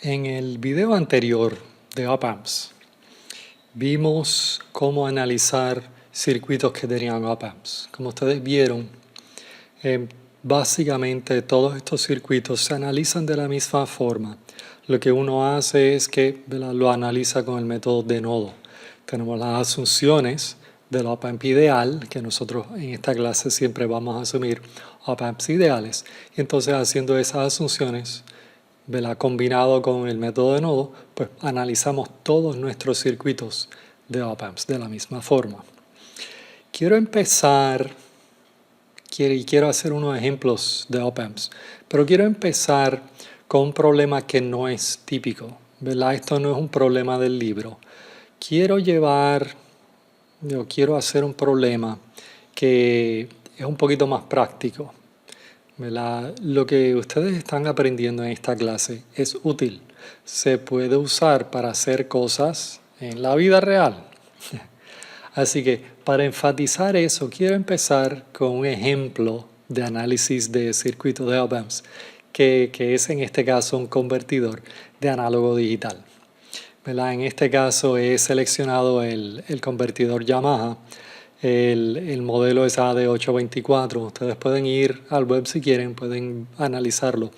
En el video anterior de op-amps vimos cómo analizar circuitos que tenían op-amps. Como ustedes vieron, básicamente todos estos circuitos se analizan de la misma forma. Lo que uno hace es que lo analiza con el método de nodo. Tenemos las asunciones del op-amp ideal, que nosotros en esta clase siempre vamos a asumir op-amps ideales. Y entonces haciendo esas asunciones, combinado con el método de nodo, pues analizamos todos nuestros circuitos de op-amps de la misma forma. Quiero empezar, quiero hacer unos ejemplos de op-amps, pero quiero empezar con un problema que no es típico, ¿verdad? Esto no es un problema del libro. Quiero hacer un problema que es un poquito más práctico. Lo que ustedes están aprendiendo en esta clase es útil. Se puede usar para hacer cosas en la vida real. Así que para enfatizar eso, quiero empezar con un ejemplo de análisis de circuitos de op-amps, que es en este caso un convertidor de análogo digital. En este caso he seleccionado el convertidor Yamaha. El modelo es AD824. Ustedes pueden ir al web si quieren, pueden analizarlo.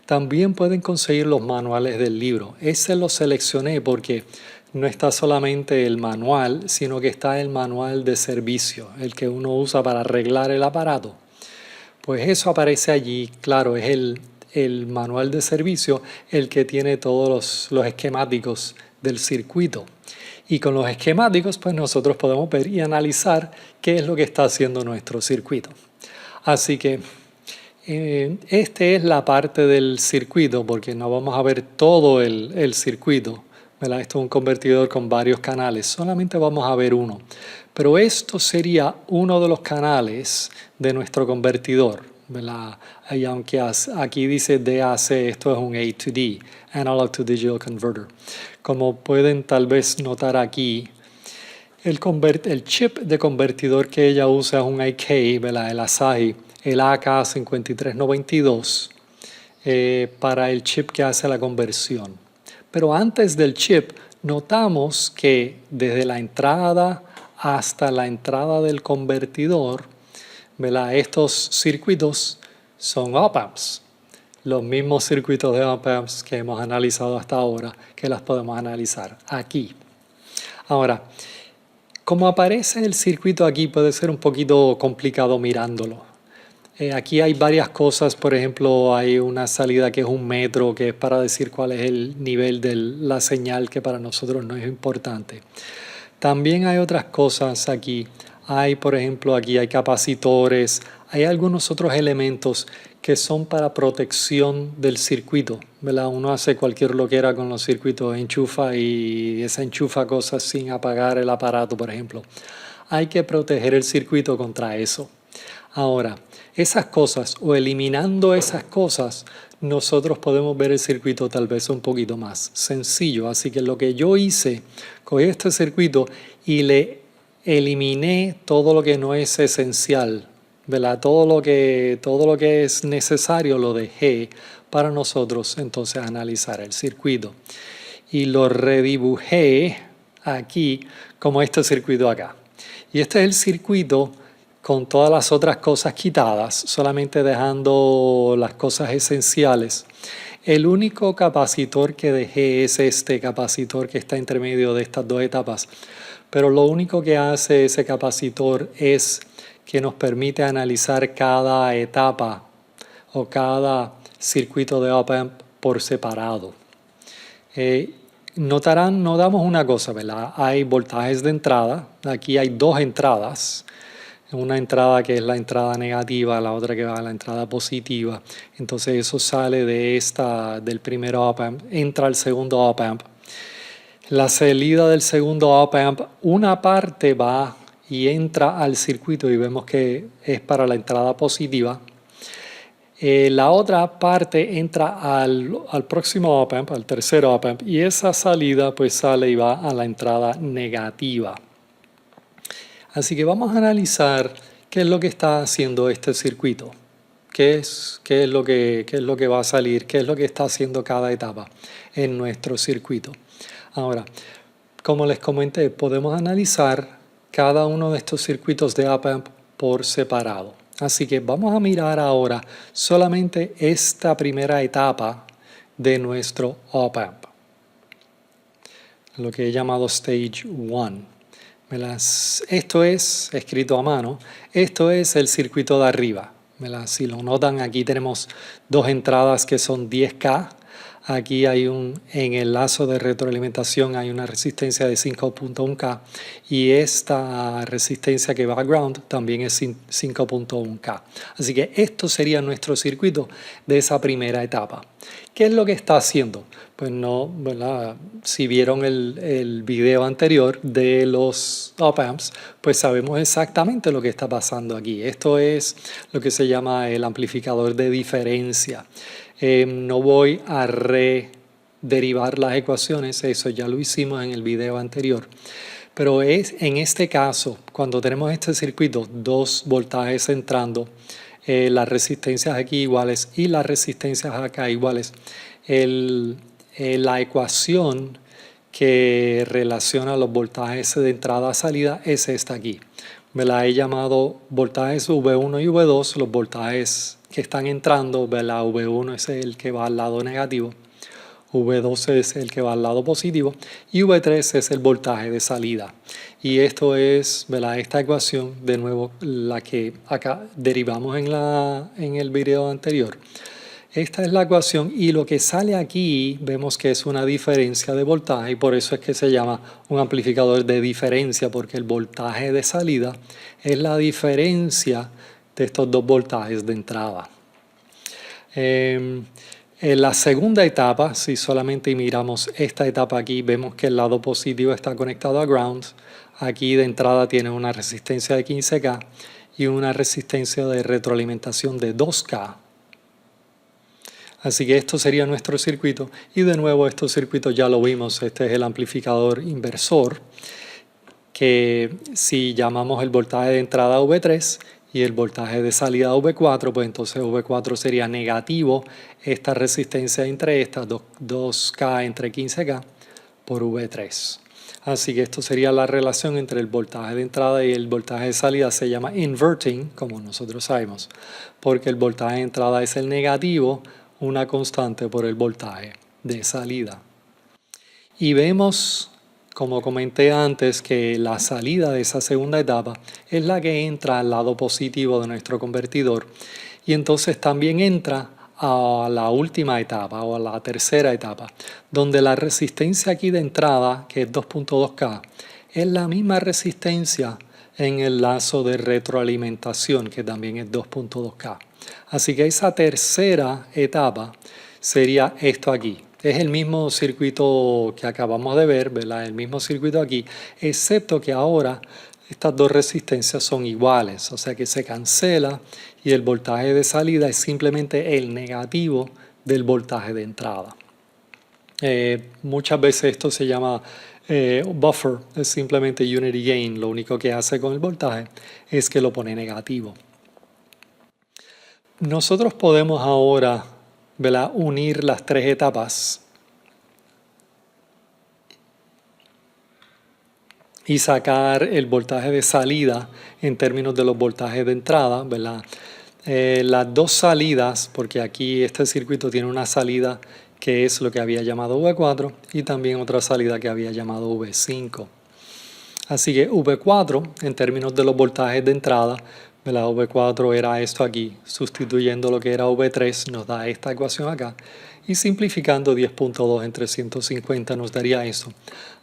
También pueden conseguir los manuales del libro. Ese lo seleccioné porque no está solamente el manual, sino que está el manual de servicio, el que uno usa para arreglar el aparato. Pues eso aparece allí, claro, es el manual de servicio el que tiene todos los esquemáticos del circuito. Y con los esquemáticos, pues nosotros podemos ver y analizar qué es lo que está haciendo nuestro circuito. Así que esta es la parte del circuito, porque no vamos a ver todo el circuito, ¿verdad? Esto es un convertidor con varios canales, solamente vamos a ver uno. Pero esto sería uno de los canales de nuestro convertidor, ¿verdad? Y aunque aquí dice DAC, esto es un A to D, Analog to Digital Converter. Como pueden tal vez notar aquí, el chip de convertidor que ella usa es un IK, ¿verdad? El Asahi, el AK5392, para el chip que hace la conversión. Pero antes del chip, notamos que desde la entrada hasta la entrada del convertidor, ¿verdad? Estos circuitos son op-amps. Los mismos circuitos de op-amps que hemos analizado hasta ahora, que las podemos analizar aquí. Ahora, como aparece el circuito aquí, puede ser un poquito complicado mirándolo. Aquí hay varias cosas, por ejemplo, hay una salida que es 1 metro, que es para decir cuál es el nivel de la señal, que para nosotros no es importante. También hay otras cosas aquí. Hay, por ejemplo, aquí hay capacitores, hay algunos otros elementos que son para protección del circuito, ¿verdad? Uno hace cualquier loquera con los circuitos, enchufa y desenchufa cosas sin apagar el aparato, por ejemplo. Hay que proteger el circuito contra eso. Ahora, esas cosas o eliminando esas cosas, nosotros podemos ver el circuito tal vez un poquito más sencillo. Así que lo que yo hice, cogí este circuito y le eliminé todo lo que no es esencial, ¿verdad? Todo lo que es necesario lo dejé para nosotros entonces analizar el circuito. Y lo redibujé aquí como este circuito acá. Y este es el circuito con todas las otras cosas quitadas, solamente dejando las cosas esenciales. El único capacitor que dejé es este capacitor que está entre medio de estas dos etapas. Pero lo único que hace ese capacitor es que nos permite analizar cada etapa o cada circuito de op-amp por separado. Notarán, notamos una cosa, ¿verdad? Hay voltajes de entrada. Aquí hay dos entradas. Una entrada que es la entrada negativa, la otra que va a la entrada positiva. Entonces eso sale del primer op-amp, entra al segundo op-amp. La salida del segundo op-amp, una parte va y entra al circuito y vemos que es para la entrada positiva. La otra parte entra al próximo op-amp, al tercer op-amp, y esa salida pues sale y va a la entrada negativa. Así que vamos a analizar qué es lo que está haciendo este circuito. qué es lo que va a salir, qué es lo que está haciendo cada etapa en nuestro circuito. Ahora, como les comenté, podemos analizar cada uno de estos circuitos de op-amp por separado. Así que vamos a mirar ahora solamente esta primera etapa de nuestro op-amp, lo que he llamado Stage 1. Esto es, escrito a mano, esto es el circuito de arriba. Si lo notan, aquí tenemos dos entradas que son 10K. Aquí en el lazo de retroalimentación hay una resistencia de 5.1K y esta resistencia que va a ground también es 5.1K. Así que esto sería nuestro circuito de esa primera etapa. ¿Qué es lo que está haciendo? Pues no, ¿verdad? Si vieron el video anterior de los op-amps, pues sabemos exactamente lo que está pasando aquí. Esto es lo que se llama el amplificador de diferencia. No voy a rederivar las ecuaciones, eso ya lo hicimos en el video anterior. Pero en este caso, cuando tenemos este circuito, dos voltajes entrando, las resistencias aquí iguales y las resistencias acá iguales, la ecuación que relaciona los voltajes de entrada a salida es esta aquí. Me la he llamado voltajes V1 y V2, los voltajes que están entrando, ¿verdad? V1 es el que va al lado negativo, V2 es el que va al lado positivo y V3 es el voltaje de salida. Y esto es, ¿verdad? Esta ecuación, de nuevo, la que acá derivamos en el video anterior. Esta es la ecuación y lo que sale aquí vemos que es una diferencia de voltaje y por eso es que se llama un amplificador de diferencia, porque el voltaje de salida es la diferencia de estos dos voltajes de entrada. En la segunda etapa, si solamente miramos esta etapa aquí, vemos que el lado positivo está conectado a ground. Aquí de entrada tiene una resistencia de 15K y una resistencia de retroalimentación de 2K. Así que esto sería nuestro circuito y de nuevo estos circuitos ya lo vimos, este es el amplificador inversor, que si llamamos el voltaje de entrada V3 y el voltaje de salida V4, pues entonces V4 sería negativo esta resistencia entre estas 2K entre 15K por V3. Así que esto sería la relación entre el voltaje de entrada y el voltaje de salida. Se llama inverting, como nosotros sabemos, porque el voltaje de entrada es el negativo, una constante por el voltaje de salida. Y vemos, como comenté antes, que la salida de esa segunda etapa es la que entra al lado positivo de nuestro convertidor y entonces también entra a la última etapa o a la tercera etapa, donde la resistencia aquí de entrada, que es 2.2K, es la misma resistencia en el lazo de retroalimentación, que también es 2.2K. Así que esa tercera etapa sería esto aquí. Es el mismo circuito que acabamos de ver, ¿verdad? El mismo circuito aquí, excepto que ahora estas dos resistencias son iguales, o sea que se cancela y el voltaje de salida es simplemente el negativo del voltaje de entrada. Muchas veces esto se llama buffer, es simplemente unity gain, lo único que hace con el voltaje es que lo pone negativo. Nosotros podemos ahora, ¿verdad?, unir las tres etapas y sacar el voltaje de salida en términos de los voltajes de entrada, ¿verdad? Las dos salidas, porque aquí este circuito tiene una salida que es lo que había llamado V4 y también otra salida que había llamado V5. Así que V4, en términos de los voltajes de entrada, la V4 era esto aquí, sustituyendo lo que era V3 nos da esta ecuación acá y simplificando 10.2 entre 150 nos daría eso.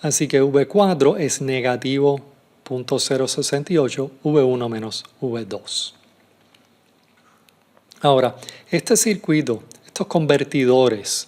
Así que V4 es negativo 0.068, V1 menos V2. Ahora, este circuito, estos convertidores,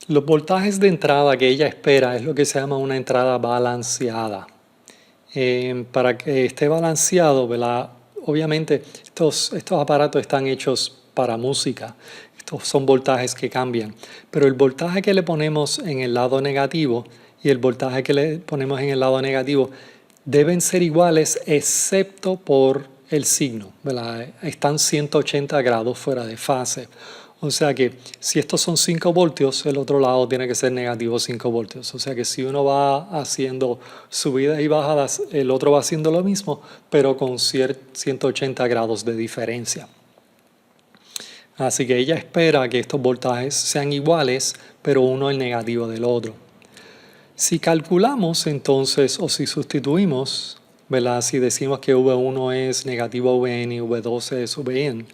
los voltajes de entrada que ella espera es lo que se llama una entrada balanceada. Para que esté balanceado, ¿verdad? Obviamente estos aparatos están hechos para música, estos son voltajes que cambian, pero el voltaje que le ponemos en el lado negativo y el voltaje que le ponemos en el lado negativo deben ser iguales excepto por el signo, ¿verdad? Están 180 grados fuera de fase. O sea que si estos son 5 voltios, el otro lado tiene que ser negativo 5 voltios. O sea que si uno va haciendo subidas y bajadas, el otro va haciendo lo mismo, pero con 180 grados de diferencia. Así que ella espera que estos voltajes sean iguales, pero uno el negativo del otro. Si calculamos entonces, o si sustituimos, ¿verdad? Si decimos que V1 es negativo Vn y V2 es Vn,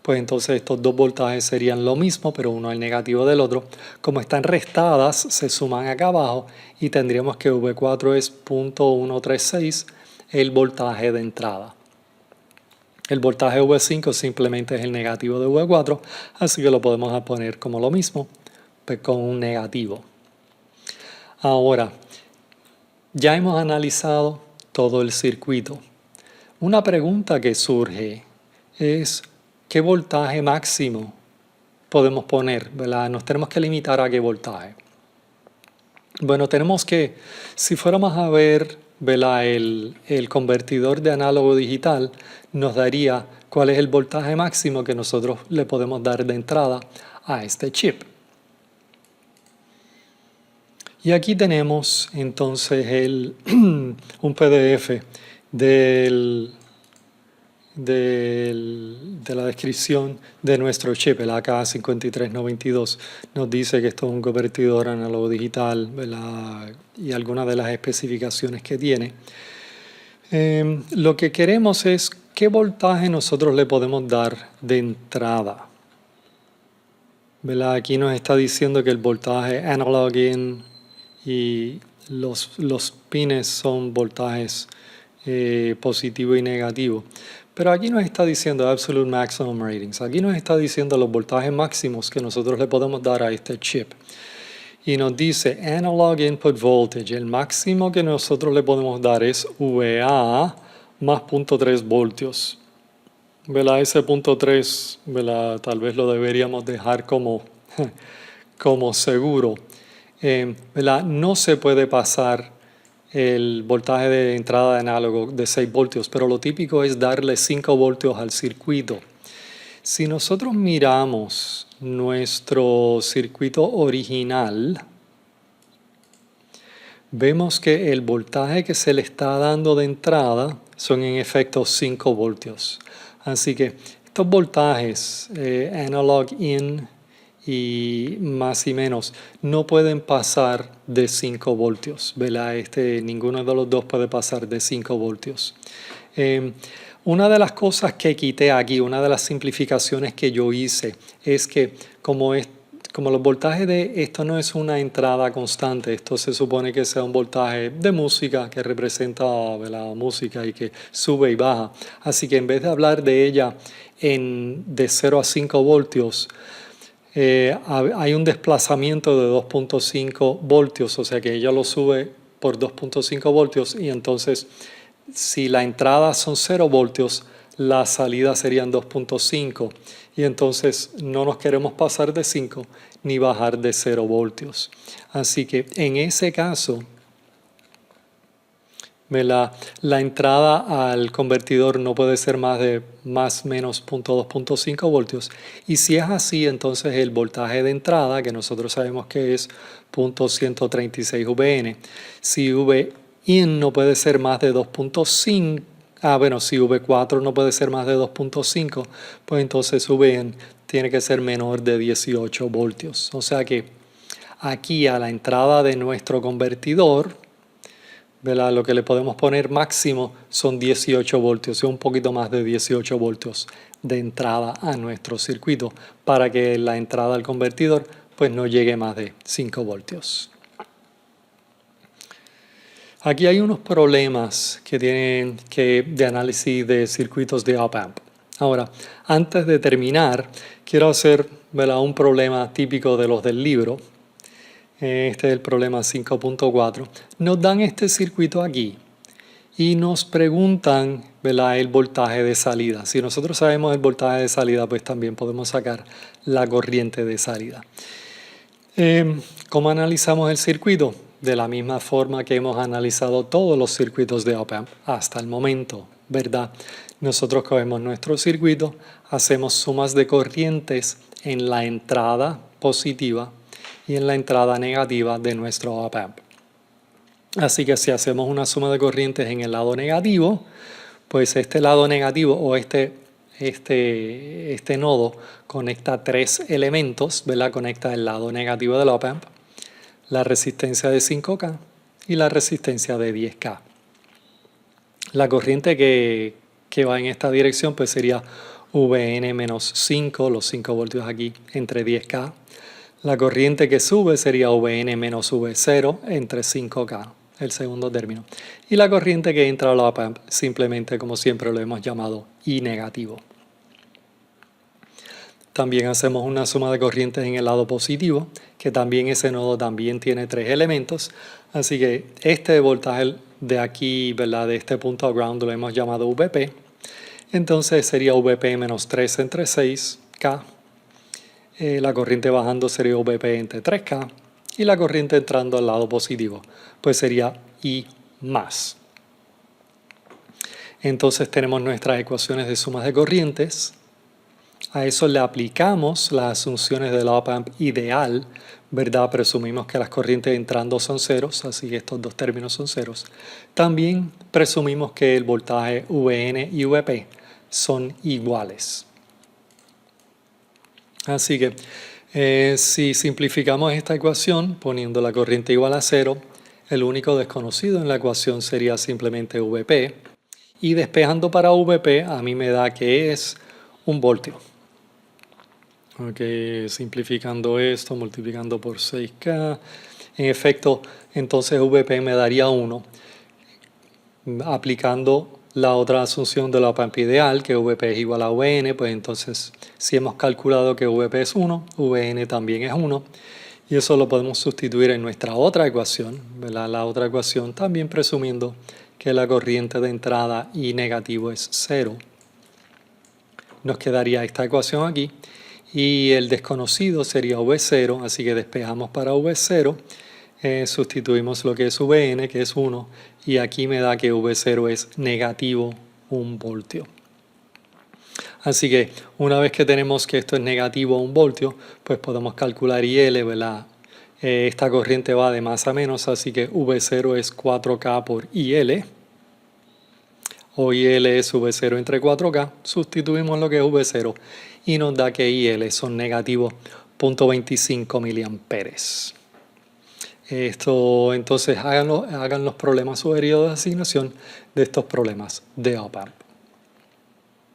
pues entonces estos dos voltajes serían lo mismo, pero uno el negativo del otro. Como están restadas, se suman acá abajo y tendríamos que V4 es 0.136, el voltaje de entrada. El voltaje V5 simplemente es el negativo de V4, así que lo podemos poner como lo mismo, pues con un negativo. Ahora, ya hemos analizado todo el circuito. Una pregunta que surge es, ¿qué voltaje máximo podemos poner? ¿Verdad? Nos tenemos que limitar a qué voltaje. Bueno, tenemos que, si fuéramos a ver, ¿verdad? El convertidor de análogo digital, nos daría cuál es el voltaje máximo que nosotros le podemos dar de entrada a este chip. Y aquí tenemos entonces un PDF de la descripción de nuestro chip, el AK5392. Nos dice que esto es un convertidor análogo digital, ¿verdad? Y algunas de las especificaciones que tiene. Lo que queremos es qué voltaje nosotros le podemos dar de entrada. ¿Verdad? Aquí nos está diciendo que el voltaje analog in y los pines son voltajes positivo y negativo. Pero aquí nos está diciendo absolute maximum ratings. Aquí nos está diciendo los voltajes máximos que nosotros le podemos dar a este chip. Y nos dice analog input voltage. El máximo que nosotros le podemos dar es VA más 0.3 voltios. ¿Verdad? Ese 0.3, ¿verdad? Tal vez lo deberíamos dejar como seguro. ¿Verdad? No se puede pasar el voltaje de entrada de análogo de 6 voltios, pero lo típico es darle 5 voltios al circuito. Si nosotros miramos nuestro circuito original, vemos que el voltaje que se le está dando de entrada son en efecto 5 voltios. Así que estos voltajes analog in y más y menos no pueden pasar de 5 voltios, ¿verdad? Ninguno de los dos puede pasar de 5 voltios. Una de las cosas que quité aquí, una de las simplificaciones que yo hice, es que como los voltajes de esto no es una entrada constante, esto se supone que sea un voltaje de música que representa la música y que sube y baja. Así que en vez de hablar de ella de 0 a 5 voltios, hay un desplazamiento de 2.5 voltios, o sea que ella lo sube por 2.5 voltios y entonces si la entrada son 0 voltios, la salida serían 2.5 y entonces no nos queremos pasar de 5 ni bajar de 0 voltios. Así que en ese caso, la entrada al convertidor no puede ser más menos 0.2.5 voltios y si es así entonces el voltaje de entrada que nosotros sabemos que es 0.136 Vn, si Vin no puede ser más de 2.5, si V4 no puede ser más de 2.5, pues entonces Vn tiene que ser menor de 18 voltios. O sea que aquí a la entrada de nuestro convertidor, ¿verdad? Lo que le podemos poner máximo son 18 voltios, un poquito más de 18 voltios de entrada a nuestro circuito para que la entrada al convertidor pues no llegue más de 5 voltios. Aquí hay unos problemas que tienen de análisis de circuitos de op-amp. Ahora, antes de terminar, quiero hacer, ¿verdad?, un problema típico de los del libro. Este es el problema 5.4. Nos dan este circuito aquí y nos preguntan, ¿verdad?, el voltaje de salida. Si nosotros sabemos el voltaje de salida, pues también podemos sacar la corriente de salida. ¿Cómo analizamos el circuito? De la misma forma que hemos analizado todos los circuitos de op-amp hasta el momento, ¿verdad? nosotros cogemos nuestro circuito, hacemos sumas de corrientes en la entrada positiva y en la entrada negativa de nuestro op-amp. Así que si hacemos una suma de corrientes en el lado negativo, pues este lado negativo o este nodo conecta tres elementos, ¿verdad? Conecta el lado negativo del op-amp, la resistencia de 5K y la resistencia de 10K. La corriente que va en esta dirección pues sería VN menos 5, los 5 voltios aquí, entre 10K. La corriente que sube sería VN menos V0 entre 5K, el segundo término. Y la corriente que entra al op-amp, simplemente como siempre lo hemos llamado, I negativo. También hacemos una suma de corrientes en el lado positivo, que también ese nodo también tiene tres elementos. Así que este voltaje de aquí, ¿verdad? De este punto a ground lo hemos llamado VP. Entonces sería VP menos 3 entre 6K. La corriente bajando sería VP entre 3K. Y la corriente entrando al lado positivo, pues sería I más. Entonces tenemos nuestras ecuaciones de sumas de corrientes. A eso le aplicamos las asunciones del op-amp ideal, ¿verdad? Presumimos que las corrientes entrando son ceros, así que estos dos términos son ceros. También presumimos que el voltaje VN y VP son iguales. Así que si simplificamos esta ecuación poniendo la corriente igual a 0, el único desconocido en la ecuación sería simplemente VP. Y despejando para VP a mí me da que es 1 voltio. Ok, simplificando esto, multiplicando por 6K. En efecto, entonces VP me daría 1. Aplicando la otra asunción de la op-amp ideal, que VP es igual a VN, pues entonces si hemos calculado que VP es 1, VN también es 1. Y eso lo podemos sustituir en nuestra otra ecuación, ¿verdad? La otra ecuación también presumiendo que la corriente de entrada I negativo es 0. Nos quedaría esta ecuación aquí. Y el desconocido sería V0, así que despejamos para V0, sustituimos lo que es VN, que es 1, y aquí me da que V0 es negativo 1 voltio. Así que una vez que tenemos que esto es negativo 1 voltio, pues podemos calcular IL, ¿verdad? Esta corriente va de más a menos, así que V0 es 4K por IL. O IL es V0 entre 4K, sustituimos lo que es V0 y nos da que IL son negativos 0.25 miliamperes. Esto, entonces hagan los problemas sugeridos de asignación de estos problemas de op-amp.